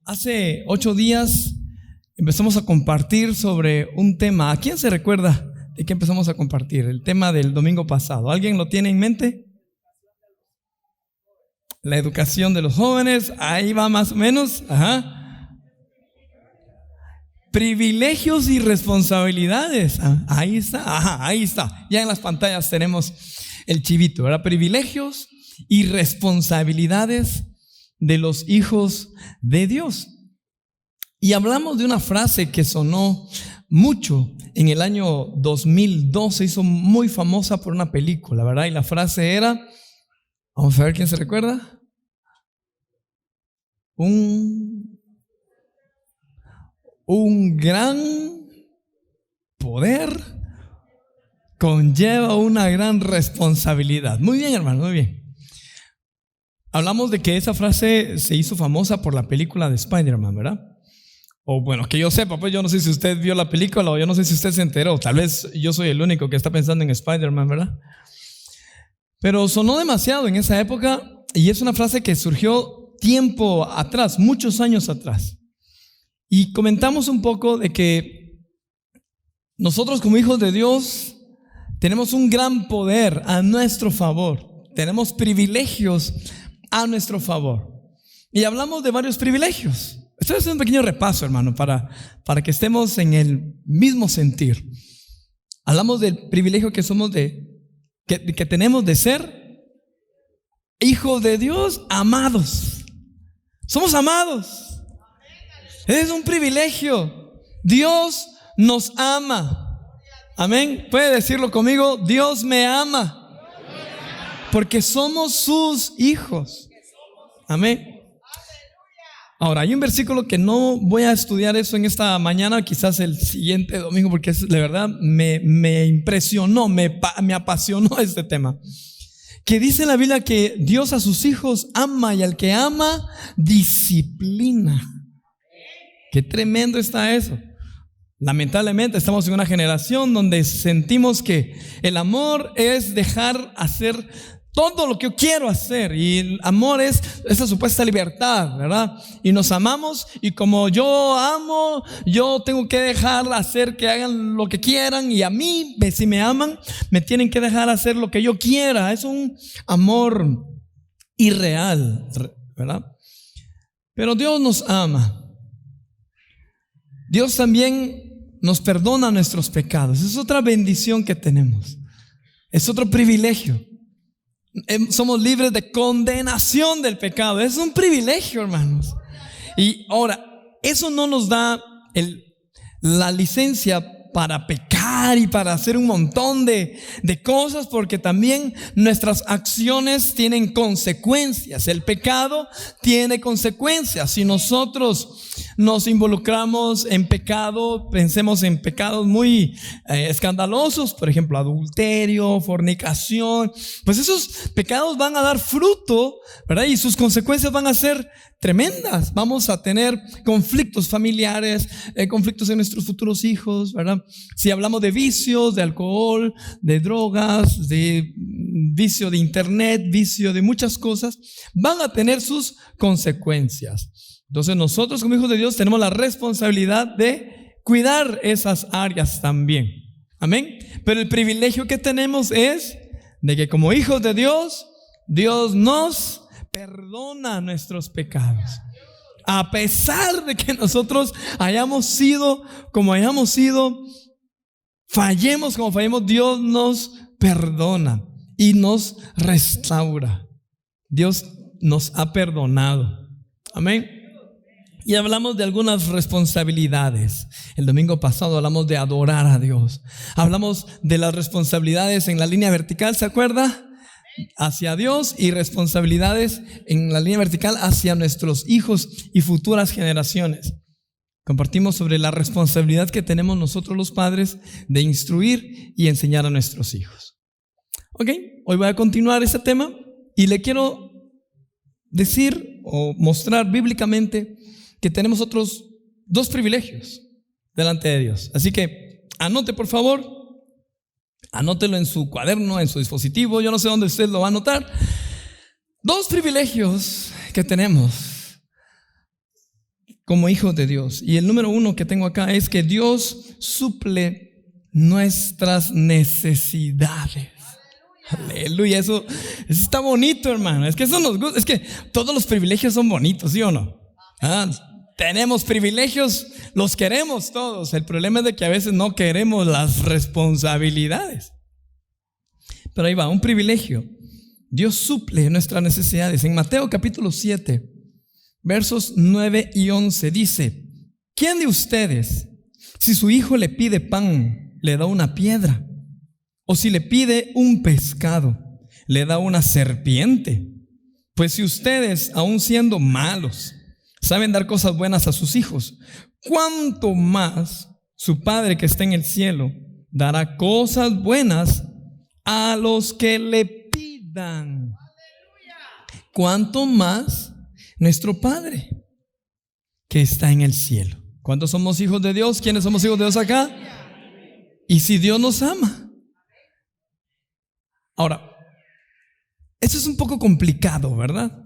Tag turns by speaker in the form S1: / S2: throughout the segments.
S1: Hace 8 días empezamos a compartir sobre un tema. ¿A quién se recuerda de qué empezamos a compartir? El tema del domingo pasado. ¿Alguien lo tiene en mente? La educación de los jóvenes. Ahí va más o menos. Ajá. Privilegios y responsabilidades. Ahí está. Ajá, ahí está. Ya en las pantallas tenemos el chivito, ¿verdad? Privilegios y responsabilidades de los hijos de Dios. Y hablamos de una frase que sonó mucho en el año 2002, se hizo muy famosa por una película, ¿verdad? Y la frase era, vamos a ver quién se recuerda. Un gran poder conlleva una gran responsabilidad. Muy bien, hermano, muy bien. Hablamos de que esa frase se hizo famosa por la película de Spider-Man, ¿verdad? O bueno, que yo sepa, pues yo no sé si usted vio la película o yo no sé si usted se enteró. Tal vez yo soy el único que está pensando en Spider-Man, ¿verdad? Pero sonó demasiado en esa época y es una frase que surgió tiempo atrás, muchos años atrás. Y comentamos un poco de que nosotros como hijos de Dios tenemos un gran poder a nuestro favor. Tenemos privilegios a nuestro favor. Y hablamos de varios privilegios. Esto es un pequeño repaso, hermano, para que estemos en el mismo sentir. Hablamos del privilegio que somos que tenemos de ser hijos de Dios amados. Somos amados. Es un privilegio. Dios nos ama. Amén. ¿Puede decirlo conmigo? Dios me ama. Porque somos sus hijos. Amén. Ahora, hay un versículo que no voy a estudiar eso en esta mañana, quizás el siguiente domingo, porque de verdad me impresionó, me apasionó este tema. Que dice en la Biblia que Dios a sus hijos ama y al que ama, disciplina. Qué tremendo está eso. Lamentablemente estamos en una generación donde sentimos que el amor es dejar hacer todo lo que yo quiero hacer, y el amor es esa supuesta libertad, ¿verdad? Y nos amamos, y como yo amo, yo tengo que dejar hacer que hagan lo que quieran, y a mí, si me aman, me tienen que dejar hacer lo que yo quiera. Es un amor irreal, ¿verdad? Pero Dios nos ama. Dios también nos perdona nuestros pecados. Es otra bendición que tenemos. Es otro privilegio. Somos libres de condenación del pecado. Es un privilegio, hermanos. Y ahora, eso no nos da la licencia para pecar y para hacer un montón de cosas, porque también nuestras acciones tienen consecuencias. El pecado tiene consecuencias. Si nosotros nos involucramos en pecado, pensemos en pecados muy escandalosos, por ejemplo, adulterio, fornicación, pues esos pecados van a dar fruto, ¿verdad? Y sus consecuencias van a ser tremendas. Vamos a tener conflictos familiares, conflictos en nuestros futuros hijos, ¿verdad? Si hablamos de vicios, de alcohol, de drogas, de vicio de internet, vicio de muchas cosas, van a tener sus consecuencias. Entonces nosotros como hijos de Dios tenemos la responsabilidad de cuidar esas áreas también. Amén. Pero el privilegio que tenemos es de que como hijos de Dios, Dios nos perdona nuestros pecados. A pesar de que nosotros hayamos sido como hayamos sido, fallemos como fallemos, Dios nos perdona y nos restaura. Dios nos ha perdonado. Amén. Y hablamos de algunas responsabilidades. El domingo pasado hablamos de adorar a Dios. Hablamos de las responsabilidades en la línea vertical, ¿se acuerda? Hacia Dios, y responsabilidades en la línea vertical hacia nuestros hijos y futuras generaciones. Compartimos sobre la responsabilidad que tenemos nosotros los padres de instruir y enseñar a nuestros hijos. Ok, hoy voy a continuar ese tema y le quiero decir o mostrar bíblicamente que tenemos otros 2 privilegios delante de Dios. Así que anote, por favor, anótelo en su cuaderno, en su dispositivo, yo no sé dónde usted lo va a anotar. 2 privilegios que tenemos como hijos de Dios. Y el número 1 que tengo acá es que Dios suple nuestras necesidades. Aleluya, eso está bonito, hermano. Es que eso nos gusta. Es que todos los privilegios son bonitos, ¿sí o no? Tenemos privilegios, los queremos todos. El problema es de que a veces no queremos las responsabilidades. Pero ahí va, un privilegio. Dios suple nuestras necesidades. En Mateo capítulo 7, versos 9 y 11 dice: ¿quién de ustedes, si su hijo le pide pan, le da una piedra? O si le pide un pescado, le da una serpiente. Pues si ustedes, aun siendo malos, saben dar cosas buenas a sus hijos, ¿cuánto más su Padre que está en el cielo dará cosas buenas a los que le pidan? ¿Cuánto más nuestro Padre que está en el cielo? ¿Cuántos somos hijos de Dios? ¿Quiénes somos hijos de Dios acá? Y si Dios nos ama. Ahora, eso es un poco complicado, ¿verdad?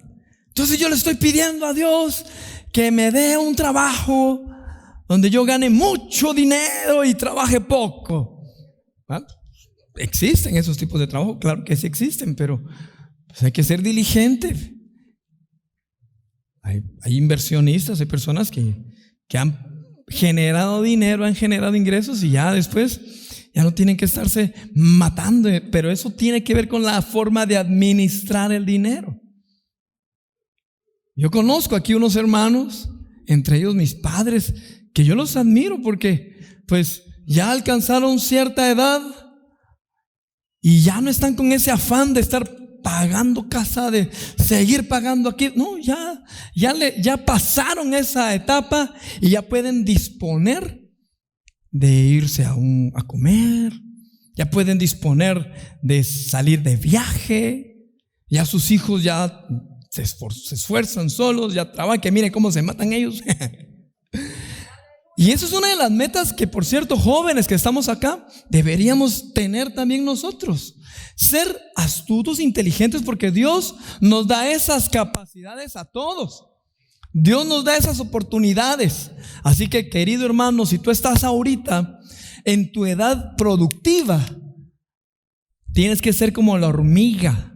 S1: Entonces yo le estoy pidiendo a Dios que me dé un trabajo donde yo gane mucho dinero y trabaje poco. ¿Ah? ¿Existen esos tipos de trabajo? Claro que sí existen, pero pues hay que ser diligente. Hay inversionistas, hay personas que han generado dinero, han generado ingresos y ya después ya no tienen que estarse matando, pero eso tiene que ver con la forma de administrar el dinero. Yo conozco aquí unos hermanos, entre ellos mis padres, que yo los admiro porque pues ya alcanzaron cierta edad y ya no están con ese afán de estar pagando casa, de seguir pagando aquí. No, ya pasaron esa etapa y ya pueden disponer de irse a comer, ya pueden disponer de salir de viaje, ya sus hijos ya se esfuerzan solos, ya trabajan, que miren cómo se matan ellos. Y eso es una de las metas que, por cierto, jóvenes que estamos acá, deberíamos tener también nosotros. Ser astutos, inteligentes, porque Dios nos da esas capacidades a todos. Dios nos da esas oportunidades. Así que, querido hermano, si tú estás ahorita en tu edad productiva, tienes que ser como la hormiga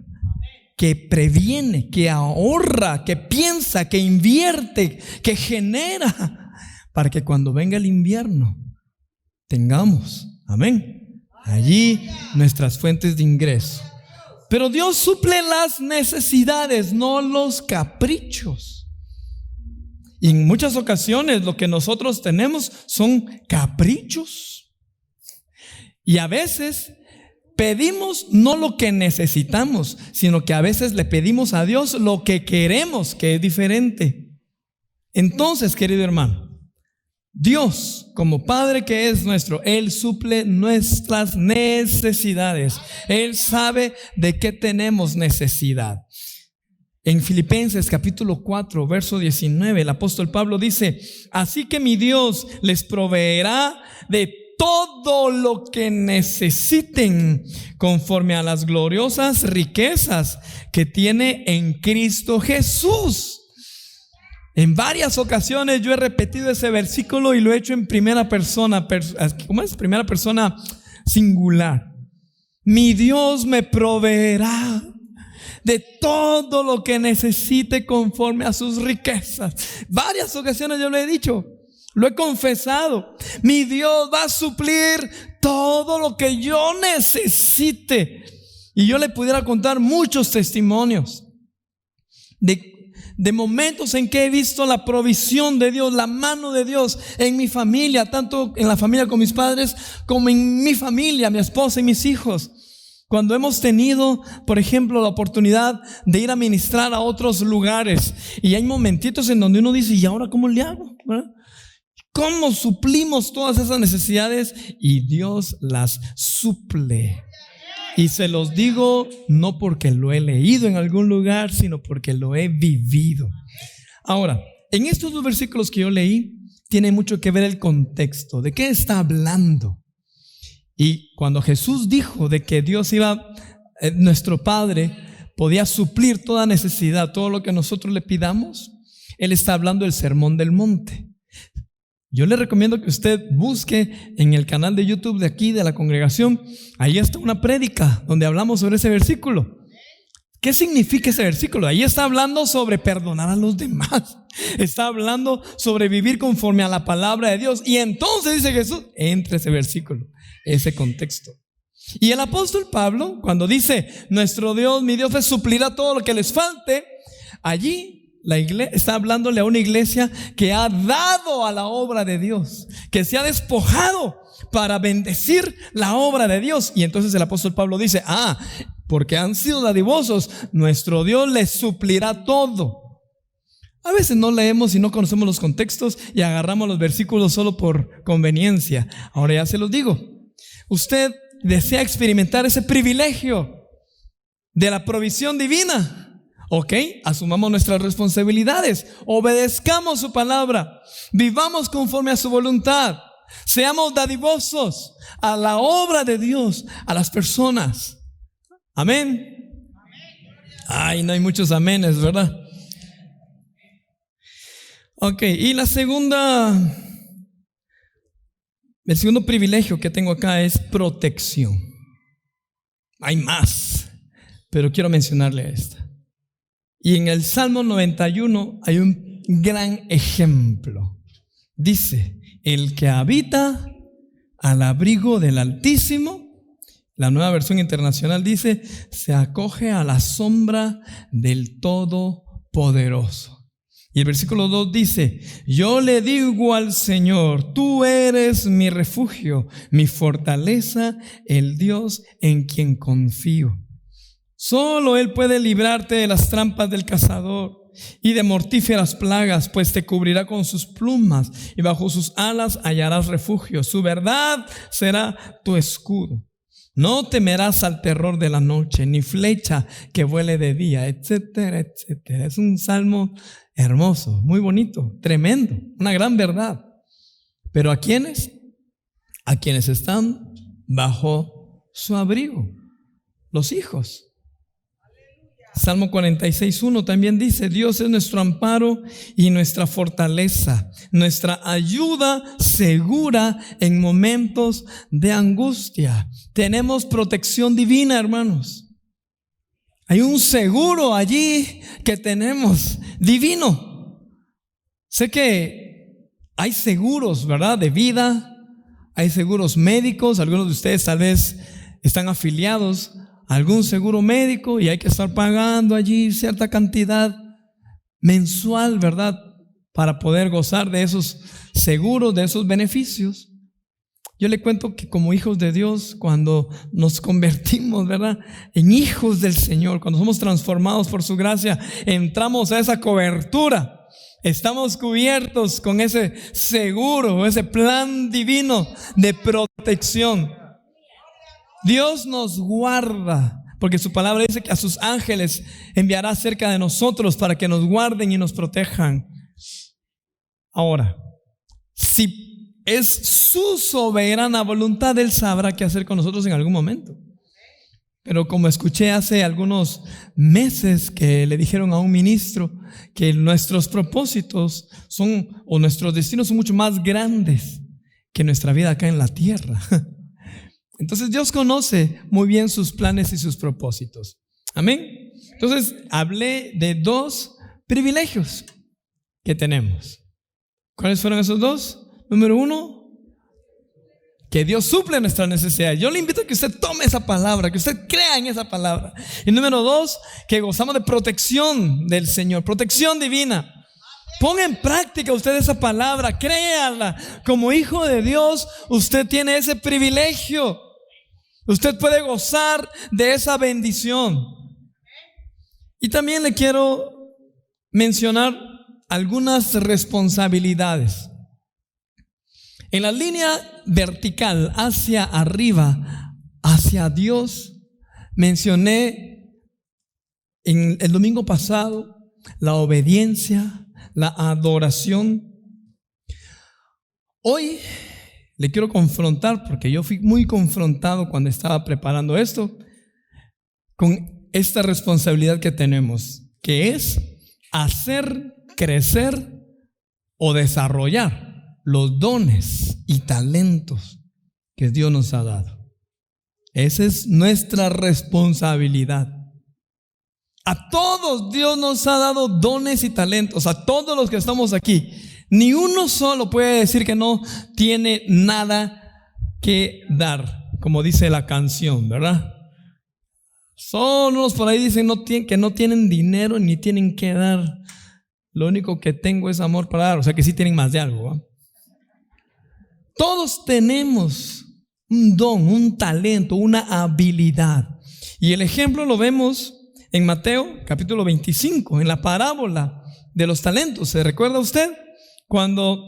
S1: que previene, que ahorra, que piensa, que invierte, que genera, para que cuando venga el invierno tengamos, amén, allí nuestras fuentes de ingreso. Pero Dios suple las necesidades, no los caprichos. Y en muchas ocasiones lo que nosotros tenemos son caprichos. Y a veces pedimos no lo que necesitamos, sino que a veces le pedimos a Dios lo que queremos, que es diferente. Entonces, querido hermano, Dios, como Padre que es nuestro, Él suple nuestras necesidades. Él sabe de qué tenemos necesidad. En Filipenses capítulo 4, verso 19, el apóstol Pablo dice: así que mi Dios les proveerá de todo lo que necesiten conforme a las gloriosas riquezas que tiene en Cristo Jesús. En varias ocasiones yo he repetido ese versículo y lo he hecho en primera persona. ¿Cómo es? Primera persona singular. Mi Dios me proveerá de todo lo que necesite conforme a sus riquezas. Varias ocasiones yo lo he dicho, lo he confesado. Mi Dios va a suplir todo lo que yo necesite. Y yo le pudiera contar muchos testimonios de momentos en que he visto la provisión de Dios, la mano de Dios en mi familia, tanto en la familia con mis padres como en mi familia, mi esposa y mis hijos. Cuando hemos tenido, por ejemplo, la oportunidad de ir a ministrar a otros lugares y hay momentitos en donde uno dice: ¿y ahora cómo le hago? ¿Verdad? ¿Cómo suplimos todas esas necesidades? Y Dios las suple. Y se los digo no porque lo he leído en algún lugar, sino porque lo he vivido. Ahora, en estos dos versículos que yo leí, tiene mucho que ver el contexto. ¿De qué está hablando? Y cuando Jesús dijo de que Dios nuestro Padre podía suplir toda necesidad, todo lo que nosotros le pidamos, Él está hablando del Sermón del Monte. Yo le recomiendo que usted busque en el canal de YouTube de aquí, de la congregación. Ahí está una prédica donde hablamos sobre ese versículo. ¿Qué significa ese versículo? Ahí está hablando sobre perdonar a los demás. Está hablando sobre vivir conforme a la palabra de Dios. Y entonces dice Jesús, entre ese versículo, ese contexto. Y el apóstol Pablo, cuando dice, nuestro Dios, mi Dios les suplirá todo lo que les falte, allí la iglesia está hablándole a una iglesia que ha dado a la obra de Dios, que se ha despojado para bendecir la obra de Dios. Y entonces el apóstol Pablo dice, porque han sido dadivosos, nuestro Dios les suplirá todo. A veces no leemos y no conocemos los contextos y agarramos los versículos solo por conveniencia. Ahora ya se los digo. Usted desea experimentar ese privilegio de la provisión divina. Ok, asumamos nuestras responsabilidades, obedezcamos su palabra, vivamos conforme a su voluntad, seamos dadivosos a la obra de Dios, a las personas. Amén. Ay, no hay muchos amenes, ¿verdad? Ok, y el segundo privilegio que tengo acá es protección. Hay más, pero quiero mencionarle esta. Y en el Salmo 91 hay un gran ejemplo. Dice, el que habita al abrigo del Altísimo, la Nueva Versión Internacional dice, se acoge a la sombra del Todopoderoso. Y el versículo 2 dice, yo le digo al Señor, tú eres mi refugio, mi fortaleza, el Dios en quien confío. Solo Él puede librarte de las trampas del cazador y de mortíferas plagas, pues te cubrirá con sus plumas y bajo sus alas hallarás refugio. Su verdad será tu escudo. No temerás al terror de la noche, ni flecha que vuele de día, etcétera, etcétera. Es un salmo hermoso, muy bonito, tremendo, una gran verdad. Pero ¿a quiénes? A quienes están bajo su abrigo, los hijos. Salmo 46:1 también dice, Dios es nuestro amparo y nuestra fortaleza, nuestra ayuda segura en momentos de angustia. Tenemos protección divina, hermanos. Hay un seguro allí que tenemos, divino. Sé que hay seguros, ¿verdad? De vida, hay seguros médicos. Algunos de ustedes tal vez están afiliados a algún seguro médico y hay que estar pagando allí cierta cantidad mensual, ¿verdad? Para poder gozar de esos seguros, de esos beneficios. Yo le cuento que como hijos de Dios, cuando nos convertimos, ¿verdad?, en hijos del Señor, cuando somos transformados por su gracia, entramos a esa cobertura. Estamos cubiertos con ese seguro, ese plan divino de protección. Dios nos guarda, porque su palabra dice que a sus ángeles enviará cerca de nosotros para que nos guarden y nos protejan. Ahora, si es su soberana voluntad, Él sabrá qué hacer con nosotros en algún momento. Pero como escuché hace algunos meses que le dijeron a un ministro que nuestros propósitos o nuestros destinos son mucho más grandes que nuestra vida acá en la tierra. Entonces Dios conoce muy bien sus planes y sus propósitos. Amén. Entonces hablé de 2 privilegios que tenemos. ¿Cuáles fueron esos 2? Número 1, que Dios suple nuestras necesidades. Yo le invito a que usted tome esa palabra, que usted crea en esa palabra. Y número 2, que gozamos de protección del Señor, protección divina. Ponga en práctica usted esa palabra, créala. Como hijo de Dios, usted tiene ese privilegio. Usted puede gozar de esa bendición. Y también le quiero mencionar algunas responsabilidades. En la línea vertical hacia arriba, hacia Dios, mencioné en el domingo pasado la obediencia, la adoración. Hoy le quiero confrontar, porque yo fui muy confrontado cuando estaba preparando esto, con esta responsabilidad que tenemos, que es hacer crecer o desarrollar los dones y talentos que Dios nos ha dado. Esa es nuestra responsabilidad. A todos Dios nos ha dado dones y talentos, a todos los que estamos aquí. Ni uno solo puede decir que no tiene nada que dar, como dice la canción, ¿verdad? Solo unos por ahí dicen que no tienen dinero ni tienen que dar. Lo único que tengo es amor para dar. O sea que sí tienen más de algo, ¿eh? Todos tenemos un don, un talento, una habilidad. Y el ejemplo lo vemos en Mateo capítulo 25, en la parábola de los talentos. ¿Se recuerda usted? Cuando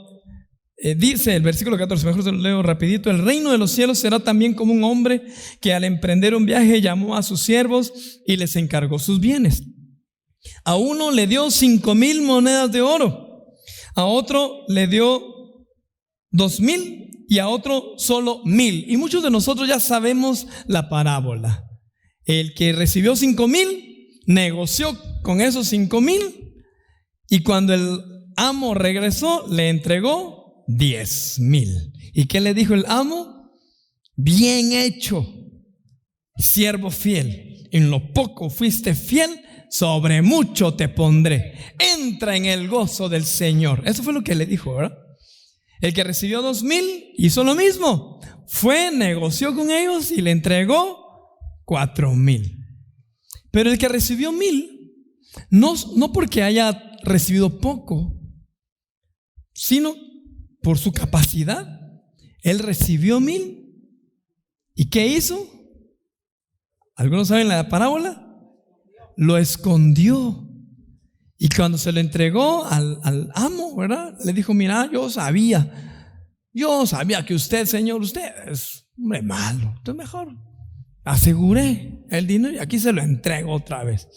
S1: dice el versículo 14, mejor se lo leo rapidito: el reino de los cielos será también como un hombre que al emprender un viaje llamó a sus siervos y les encargó sus bienes. A uno le dio 5,000 monedas de oro, a otro le dio 2,000 y a otro solo 1,000. Y muchos de nosotros ya sabemos la parábola. El que recibió 5,000 negoció con esos 5,000 y cuando el amo regresó le entregó 10,000. ¿Y qué le dijo el amo? Bien hecho, siervo fiel. En lo poco fuiste fiel, sobre mucho te pondré. Entra en el gozo del Señor. Eso fue lo que le dijo, ¿verdad? El que recibió 2,000 hizo lo mismo. Fue, negoció con ellos y le entregó 4,000. Pero el que recibió 1,000, no porque haya recibido poco, sino por su capacidad. Él recibió 1,000. ¿Y qué hizo? ¿Algunos saben la parábola? Lo escondió. Y cuando se lo entregó al amo, ¿verdad? Le dijo: mira, yo sabía que usted, señor, usted es hombre malo. Entonces mejor aseguré el dinero y aquí se lo entrego otra vez.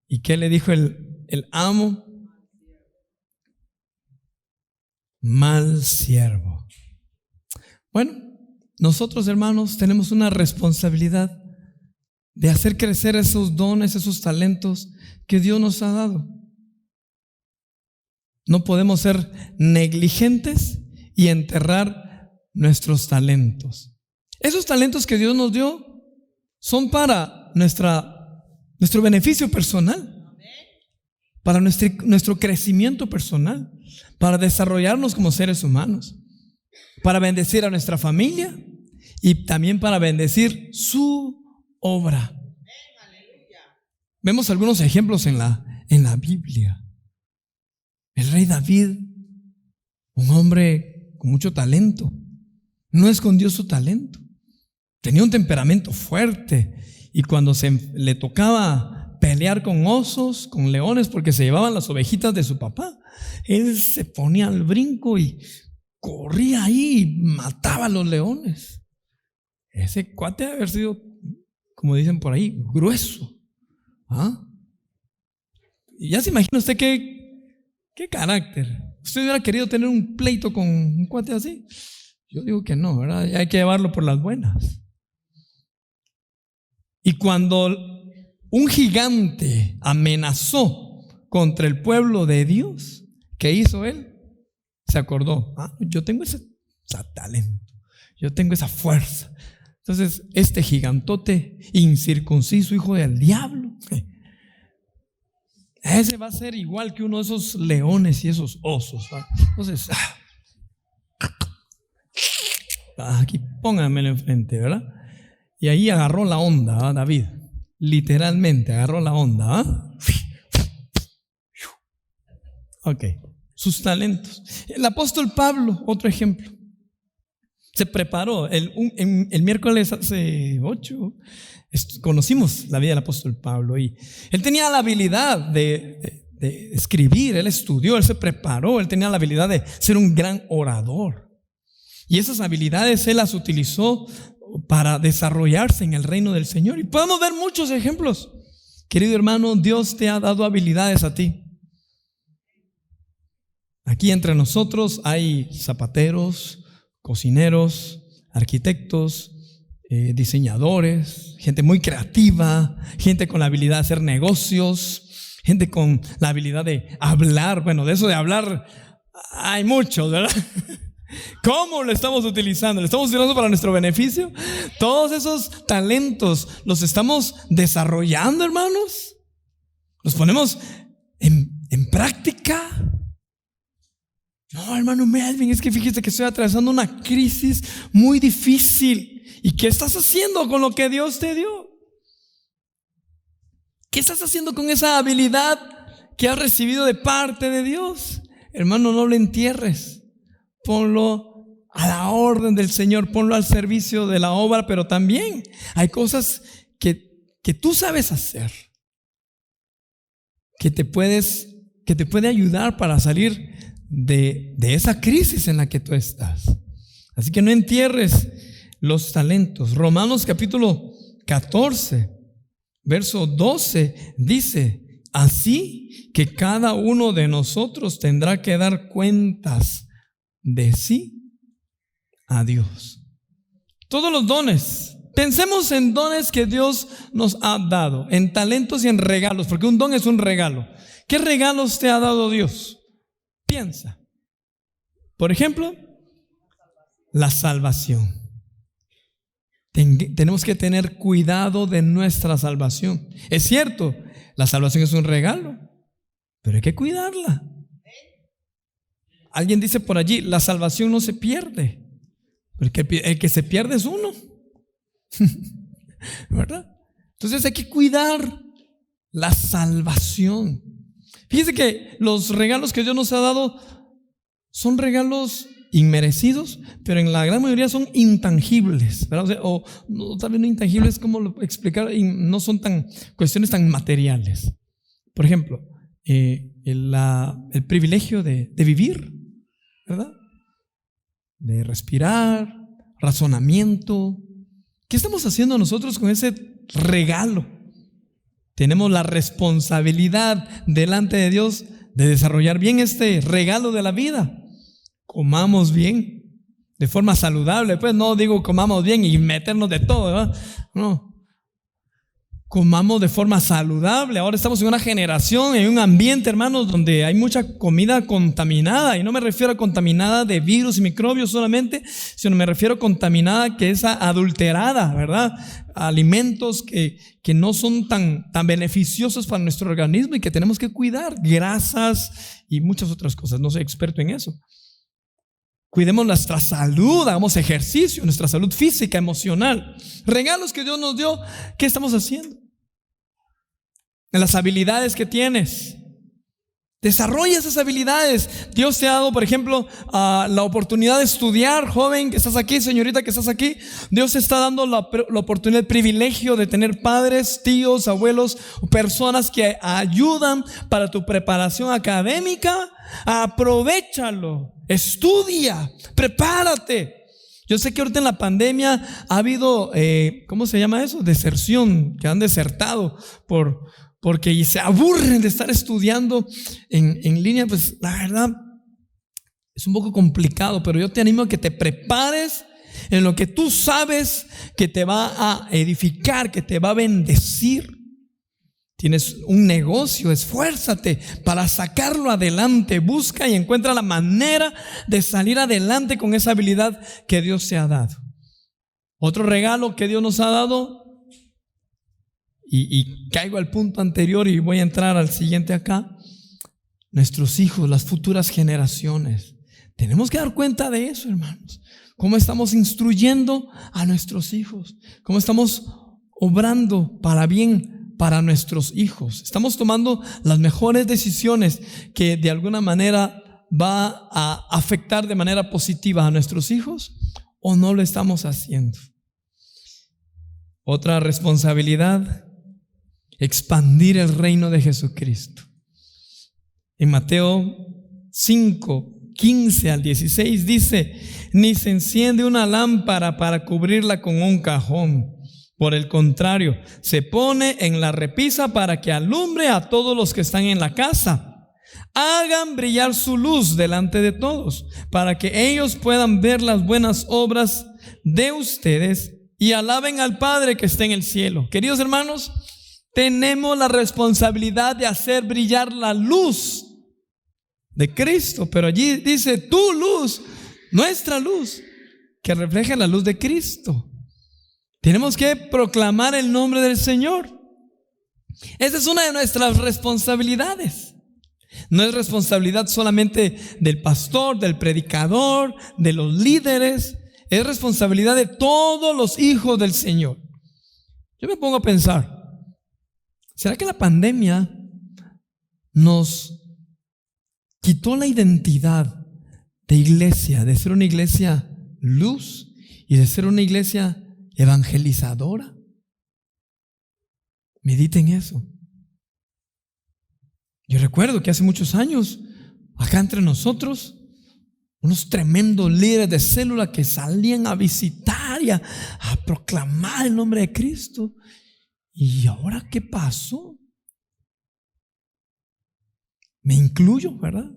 S1: ¿Y qué le dijo el amo? Mal siervo. Bueno, nosotros, hermanos, tenemos una responsabilidad de hacer crecer esos dones, esos talentos que Dios nos ha dado. No podemos ser negligentes y enterrar nuestros talentos. Esos talentos que Dios nos dio son para nuestro beneficio personal, para nuestro crecimiento personal, para desarrollarnos como seres humanos, para bendecir a nuestra familia y también para bendecir su obra. Vemos algunos ejemplos en la Biblia. El rey David, un hombre con mucho talento, no escondió su talento. Tenía un temperamento fuerte y cuando le tocaba pelear con osos, con leones, porque se llevaban las ovejitas de su papá, él se ponía al brinco y corría ahí y mataba a los leones. Ese cuate debe haber sido, como dicen por ahí, grueso. ¿Ah? Y ya se imagina usted qué carácter. ¿Usted hubiera querido tener un pleito con un cuate así? Yo digo que no, ¿verdad? Hay que llevarlo por las buenas. Y cuando un gigante amenazó contra el pueblo de Dios, ¿qué hizo él? Se acordó: yo tengo ese talento, yo tengo esa fuerza. Entonces, este gigantote incircunciso, hijo del diablo, ese va a ser igual que uno de esos leones y esos osos, ¿verdad? Entonces, aquí pónganmelo enfrente, ¿verdad? Y ahí agarró la onda, ¿verdad? David, literalmente agarró la onda, ¿verdad? Ok, sus talentos. El apóstol Pablo, otro ejemplo, se preparó. El miércoles hace 8 conocimos la vida del apóstol Pablo y él tenía la habilidad de escribir, él estudió, él se preparó, él tenía la habilidad de ser un gran orador. Y esas habilidades él las utilizó para desarrollarse en el reino del Señor. Y podemos ver muchos ejemplos. Querido hermano, Dios te ha dado habilidades a ti. Aquí entre nosotros hay zapateros, cocineros, arquitectos, diseñadores, gente muy creativa, gente con la habilidad de hacer negocios, gente con la habilidad de hablar. Bueno, de eso de hablar hay muchos, ¿verdad? ¿Cómo lo estamos utilizando? ¿Lo estamos utilizando para nuestro beneficio? Todos esos talentos los estamos desarrollando, hermanos. Los ponemos en práctica. No, hermano Melvin, es que fíjese que estoy atravesando una crisis muy difícil. ¿Y qué estás haciendo con lo que Dios te dio? ¿Qué estás haciendo con esa habilidad que has recibido de parte de Dios? Hermano, no lo entierres. Ponlo a la orden del Señor, ponlo al servicio de la obra, pero también hay cosas que tú sabes hacer, que te puede ayudar para salir de esa crisis en la que tú estás. Así que no entierres los talentos. Romanos capítulo 14, verso 12 dice: así que cada uno de nosotros tendrá que dar cuentas de sí a Dios. Todos los dones, pensemos en dones que Dios nos ha dado, en talentos y en regalos, porque un don es un regalo. ¿Qué regalos te ha dado Dios? Piensa. Por ejemplo, la salvación. Tenemos que tener cuidado de nuestra salvación. Es cierto, la salvación es un regalo, pero hay que cuidarla. Alguien dice por allí: la salvación no se pierde, porque el que se pierde es uno. ¿Verdad? Entonces hay que cuidar la salvación. Fíjese que los regalos que Dios nos ha dado son regalos inmerecidos, pero en la gran mayoría son intangibles, ¿verdad? O no, también no intangibles, ¿cómo explicar? Y no son cuestiones tan materiales. Por ejemplo, el privilegio de vivir, ¿verdad? De respirar, razonamiento. ¿Qué estamos haciendo nosotros con ese regalo? Tenemos la responsabilidad delante de Dios de desarrollar bien este regalo de la vida. Comamos bien, de forma saludable. Pues no digo comamos bien y meternos de todo, ¿verdad? No. Comamos de forma saludable. Ahora estamos en una generación, en un ambiente, hermanos, donde hay mucha comida contaminada. Y no me refiero a contaminada de virus y microbios solamente, sino me refiero a contaminada que es adulterada, ¿verdad? Alimentos que no son tan beneficiosos para nuestro organismo y que tenemos que cuidar. Grasas y muchas otras cosas. No soy experto en eso. Cuidemos nuestra salud, hagamos ejercicio, nuestra salud física, emocional. Regalos que Dios nos dio, ¿qué estamos haciendo? En las habilidades que tienes, desarrolla esas habilidades. Dios te ha dado, por ejemplo, la oportunidad de estudiar. Joven que estás aquí, señorita que estás aquí, Dios te está dando la oportunidad, el privilegio de tener padres, tíos, abuelos, personas que ayudan para tu preparación académica. Aprovéchalo, estudia, prepárate. Yo sé que ahorita en la pandemia ha habido, ¿cómo se llama eso? Deserción, que han desertado porque se aburren de estar estudiando en línea. Pues la verdad es un poco complicado, pero yo te animo a que te prepares en lo que tú sabes que te va a edificar, que te va a bendecir. Tienes un negocio, esfuérzate para sacarlo adelante. Busca y encuentra la manera de salir adelante con esa habilidad que Dios te ha dado. Otro regalo que Dios nos ha dado, y caigo al punto anterior y voy a entrar al siguiente acá: nuestros hijos, las futuras generaciones. Tenemos que dar cuenta de eso, hermanos. ¿Cómo estamos instruyendo a nuestros hijos? ¿Cómo estamos obrando para bien para nuestros hijos? ¿Estamos tomando las mejores decisiones que de alguna manera va a afectar de manera positiva a nuestros hijos, o no lo estamos haciendo? Otra responsabilidad: expandir el reino de Jesucristo. En Mateo 5, 15 al 16 dice: ni se enciende una lámpara para cubrirla con un cajón. Por el contrario, se pone en la repisa para que alumbre a todos los que están en la casa. Hagan brillar su luz delante de todos, para que ellos puedan ver las buenas obras de ustedes y alaben al Padre que está en el cielo. Queridos hermanos, tenemos la responsabilidad de hacer brillar la luz de Cristo. Pero allí dice tu luz, nuestra luz, que refleja la luz de Cristo. Tenemos que proclamar el nombre del Señor. Esa es una de nuestras responsabilidades. No es responsabilidad solamente del pastor, del predicador, de los líderes. Es responsabilidad de todos los hijos del Señor. Yo me pongo a pensar, ¿será que la pandemia nos quitó la identidad de iglesia, de ser una iglesia luz y de ser una iglesia evangelizadora? Mediten eso. Yo recuerdo que hace muchos años, acá entre nosotros, unos tremendos líderes de célula que salían a visitar y a proclamar el nombre de Cristo. ¿Y ahora qué pasó? Me incluyo, ¿verdad?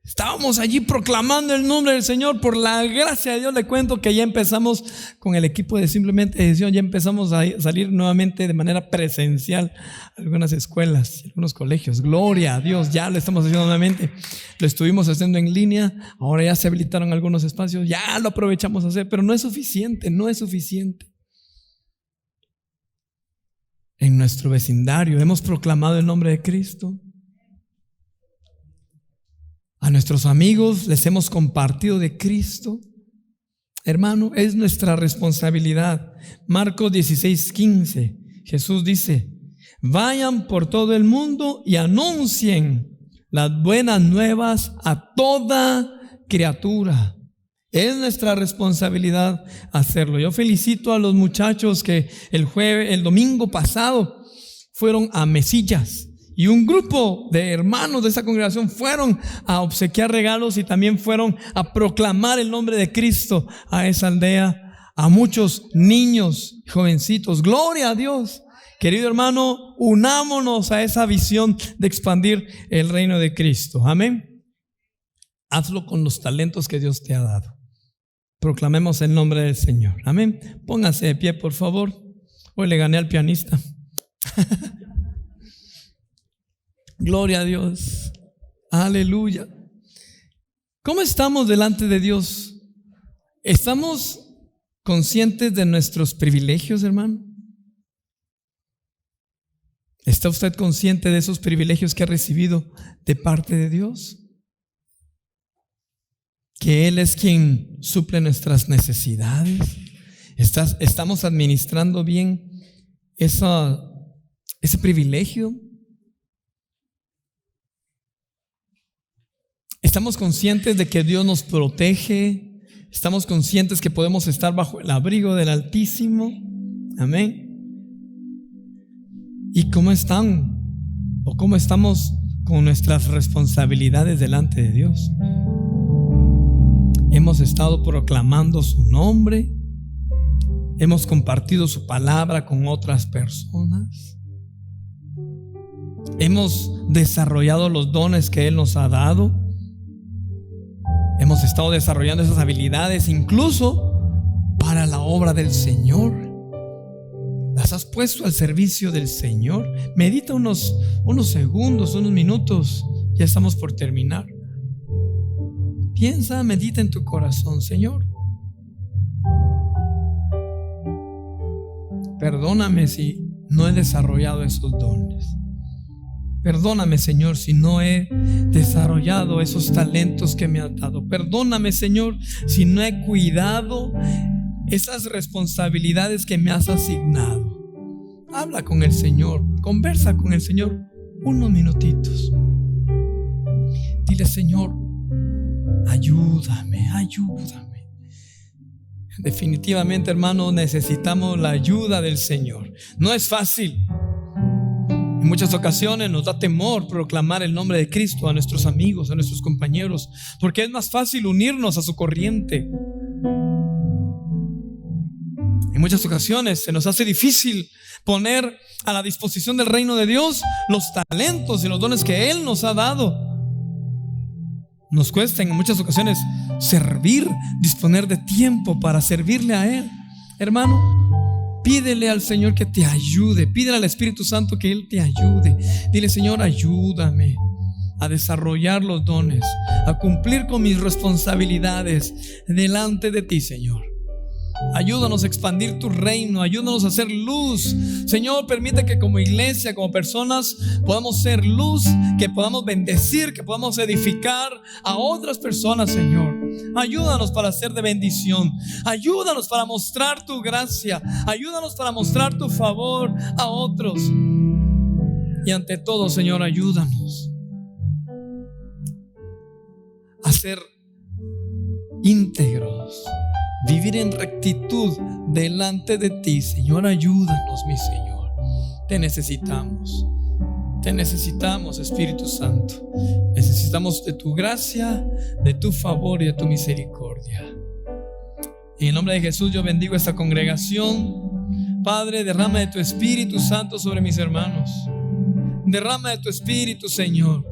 S1: Estábamos allí proclamando el nombre del Señor. Por la gracia de Dios le cuento que ya empezamos con el equipo de Simplemente Decisión. Ya empezamos a salir nuevamente de manera presencial a algunas escuelas, algunos colegios. Gloria a Dios, ya lo estamos haciendo nuevamente. Lo estuvimos haciendo en línea. Ahora ya se habilitaron algunos espacios. Ya lo aprovechamos a hacer, pero no es suficiente, no es suficiente. En nuestro vecindario hemos proclamado el nombre de Cristo. A nuestros amigos les hemos compartido de Cristo. Hermano, es nuestra responsabilidad. Marcos 16:15, Jesús dice: vayan por todo el mundo y anuncien las buenas nuevas a toda criatura. Es nuestra responsabilidad hacerlo. Yo felicito a los muchachos que el domingo pasado fueron a Mesillas. Y un grupo de hermanos de esa congregación fueron a obsequiar regalos y también fueron a proclamar el nombre de Cristo a esa aldea, a muchos niños, jovencitos. Gloria a Dios. Querido hermano, unámonos a esa visión de expandir el reino de Cristo. Amén. Hazlo con los talentos que Dios te ha dado. Proclamemos el nombre del Señor. Amén. Pónganse de pie, por favor. Hoy le gané al pianista. Gloria a Dios. Aleluya. ¿Cómo estamos delante de Dios? ¿Estamos conscientes de nuestros privilegios, hermano? ¿Está usted consciente de esos privilegios que ha recibido de parte de Dios? Que Él es quien suple nuestras necesidades. ¿Estamos administrando bien ese privilegio? ¿Estamos conscientes de que Dios nos protege? ¿Estamos conscientes que podemos estar bajo el abrigo del Altísimo? Amén. ¿Y cómo están o cómo estamos con nuestras responsabilidades delante de Dios? Hemos estado proclamando su nombre. Hemos compartido su palabra con otras personas. Hemos desarrollado los dones que Él nos ha dado. Hemos estado desarrollando esas habilidades incluso para la obra del Señor. ¿Las has puesto al servicio del Señor? Medita unos segundos, unos minutos. Ya estamos por terminar. Piensa, medita en tu corazón. Señor, perdóname si no he desarrollado esos dones. Perdóname, Señor, si no he desarrollado esos talentos que me has dado. Perdóname, Señor, si no he cuidado esas responsabilidades que me has asignado. Habla con el Señor, conversa con el Señor unos minutitos. Dile: Señor, ayúdame. Definitivamente, hermano, necesitamos la ayuda del Señor. No es fácil. En muchas ocasiones nos da temor proclamar el nombre de Cristo a nuestros amigos, a nuestros compañeros, porque es más fácil unirnos a su corriente. En muchas ocasiones se nos hace difícil poner a la disposición del reino de Dios los talentos y los dones que Él nos ha dado. Nos cuesta en muchas ocasiones servir, disponer de tiempo para servirle a Él. Hermano, Pídele al Señor que te ayude. Pídele al Espíritu Santo que Él te ayude. Dile: Señor, ayúdame a desarrollar los dones, a cumplir con mis responsabilidades delante de ti, Señor. Ayúdanos a expandir tu reino. Ayúdanos a hacer luz. Señor, permite que como iglesia, como personas, podamos ser luz, que podamos bendecir, que podamos edificar a otras personas, Señor. Ayúdanos para ser de bendición. Ayúdanos para mostrar tu gracia. Ayúdanos para mostrar tu favor a otros. Y ante todo, Señor, ayúdanos a ser íntegros, vivir en rectitud delante de ti. Señor, ayúdanos, mi Señor. Te necesitamos. Te necesitamos, Espíritu Santo. Necesitamos de tu gracia, de tu favor y de tu misericordia. En el nombre de Jesús yo bendigo esta congregación. Padre, derrama de tu Espíritu Santo sobre mis hermanos. Derrama de tu Espíritu, Señor.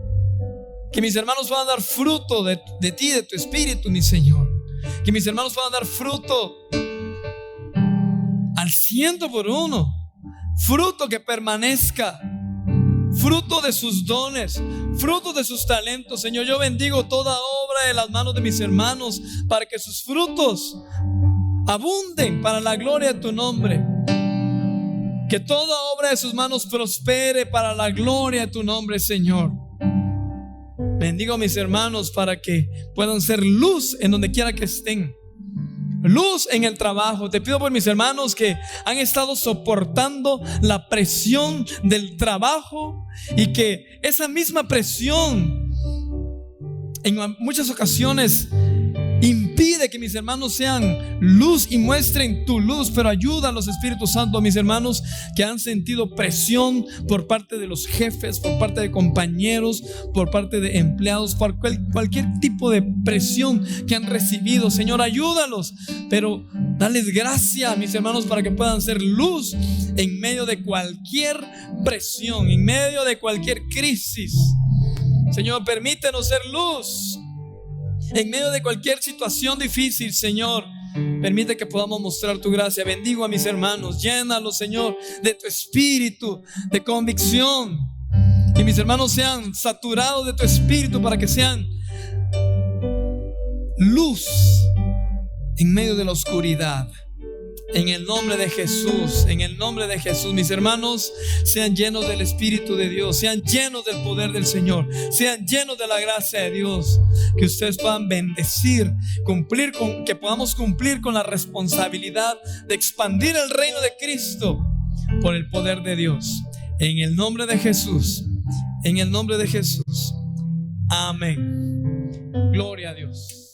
S1: Que mis hermanos puedan dar fruto de ti, de tu Espíritu, mi Señor. Que mis hermanos puedan dar fruto al 100%. Fruto que permanezca. Fruto de sus dones, fruto de sus talentos. Señor, yo bendigo toda obra de las manos de mis hermanos, para que sus frutos abunden para la gloria de tu nombre. Que toda obra de sus manos prospere para la gloria de tu nombre, Señor. Bendigo a mis hermanos para que puedan ser luz en donde quiera que estén. Luz en el trabajo. Te pido por mis hermanos que han estado soportando la presión del trabajo, y que esa misma presión en muchas ocasiones impide que mis hermanos sean luz y muestren tu luz. Pero ayuda a los Espíritus Santos, mis hermanos que han sentido presión por parte de los jefes, por parte de compañeros, por parte de empleados, por cualquier tipo de presión que han recibido. Señor, ayúdalos, pero dales gracia a mis hermanos para que puedan ser luz en medio de cualquier presión, en medio de cualquier crisis. Señor, permítenos ser luz en medio de cualquier situación difícil. Señor, permite que podamos mostrar tu gracia. Bendigo a mis hermanos, llénalos, Señor, de tu Espíritu, de convicción. Que mis hermanos sean saturados de tu Espíritu, para que sean luz en medio de la oscuridad. En el nombre de Jesús, en el nombre de Jesús, mis hermanos sean llenos del Espíritu de Dios, sean llenos del poder del Señor, sean llenos de la gracia de Dios. Que ustedes puedan bendecir, que podamos cumplir con la responsabilidad de expandir el reino de Cristo por el poder de Dios. En el nombre de Jesús, en el nombre de Jesús. Amén. Gloria a Dios.